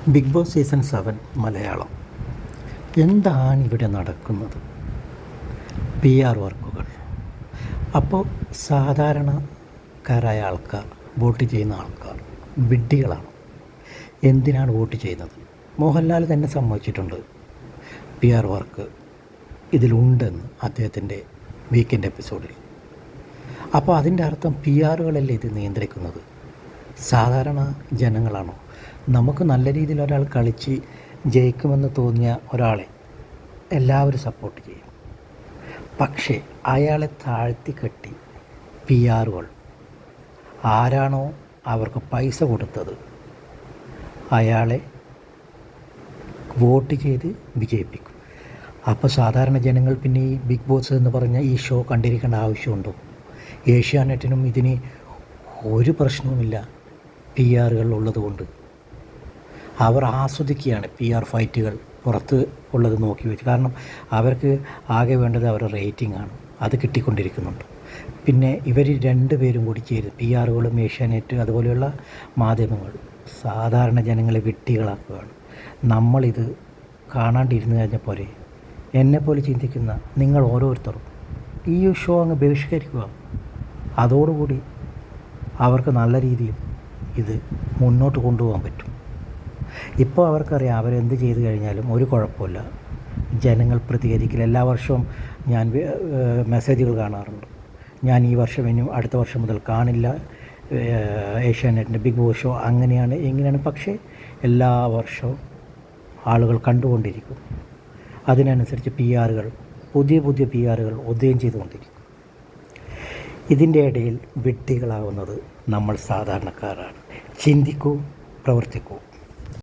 Big boss season 7 Malayalam. എന്താണ് ഇവിടെ നടക്കുന്നത്? PR വർക്കുകൾ. അപ്പോൾ സാധാരണക്കാരായ ആൾക്കാർ, വോട്ട് ചെയ്യുന്ന ആൾക്കാർ വിഡ്ഢികളാണ്. എന്തിനാണ് വോട്ട് ചെയ്യുന്നത്? മോഹൻലാൽ തന്നെ സമ്മതിച്ചിട്ടുണ്ട് PR വർക്ക് ഇതിലുണ്ടെന്ന് അദ്ദേഹത്തിൻ്റെ വീക്കെൻഡ് എപ്പിസോഡിൽ. അപ്പോൾ അതിൻ്റെ അർത്ഥം PRകളല്ലേ ഇത് നിയന്ത്രിക്കുന്നത്? സാധാരണ ജനങ്ങളാണോ? നമുക്ക് നല്ല രീതിയിൽ ഒരാൾ കളിച്ച് ജയിക്കുമെന്ന് തോന്നിയ ഒരാളെ എല്ലാവരും സപ്പോർട്ട് ചെയ്യും. പക്ഷേ അയാളെ താഴ്ത്തി കെട്ടി PRകൾ ആരാണോ അവർക്ക് പൈസ കൊടുത്തത് അയാളെ വോട്ട് ചെയ്ത് വിജയിപ്പിക്കും. അപ്പോൾ സാധാരണ ജനങ്ങൾ പിന്നെ ഈ ബിഗ് ബോസ് എന്ന് പറഞ്ഞ ഈ ഷോ കണ്ടിരിക്കേണ്ട ആവശ്യമുണ്ടോ? ഏഷ്യാനെറ്റിനും ഇതിന് ഒരു പ്രശ്നവുമില്ല. PRകൾ ഉള്ളതുകൊണ്ട് അവർ ആസ്വദിക്കുകയാണ് PR ഫൈറ്റുകൾ പുറത്ത് ഉള്ളത് നോക്കി വെച്ച്. കാരണം അവർക്ക് ആകെ വേണ്ടത് അവരുടെ റേറ്റിംഗ് ആണ്. അത് കിട്ടിക്കൊണ്ടിരിക്കുന്നുണ്ട്. പിന്നെ ഇവർ രണ്ടുപേരും കൂടി ചേരുന്നത് PRകളും ഏഷ്യാനെറ്റ് അതുപോലെയുള്ള മാധ്യമങ്ങൾ സാധാരണ ജനങ്ങളെ വിഡ്ഢികളാക്കുകയാണ്. നമ്മളിത് കാണാണ്ടിരുന്നു കഴിഞ്ഞാൽ പോരെ? എന്നെപ്പോലെ ചിന്തിക്കുന്ന നിങ്ങൾ ഓരോരുത്തരും ഈ ഷോ അങ്ങ് ബഹിഷ്കരിക്കുക. അതോടുകൂടി അവർക്ക് നല്ല രീതിയിൽ ഇത് മുന്നോട്ട് കൊണ്ടുപോകാൻ പറ്റും. ഇപ്പോൾ അവർക്കറിയാം അവരെന്ത് ചെയ്തു കഴിഞ്ഞാലും ഒരു കുഴപ്പമില്ല, ജനങ്ങൾ പ്രതികരിക്കില്ല. എല്ലാ വർഷവും ഞാൻ മെസ്സേജുകൾ കാണാറുണ്ട്, ഞാൻ ഈ വർഷം ഇനി അടുത്ത വർഷം മുതൽ കാണില്ല ഏഷ്യാനെറ്റിൻ്റെ ബിഗ് ബോസ് ഷോ, അങ്ങനെയാണ് ഇങ്ങനെയാണ്. പക്ഷേ എല്ലാ വർഷവും ആളുകൾ കണ്ടുകൊണ്ടിരിക്കും. അതിനനുസരിച്ച് PRകൾ പുതിയ PRകൾ ഉദയം ചെയ്തുകൊണ്ടിരിക്കും. ഇതിൻ്റെ ഇടയിൽ വിഡ്ഢികളാവുന്നത് നമ്മൾ സാധാരണക്കാരാണ്. ചിന്തിക്കൂ, പ്രവർത്തിക്കൂ.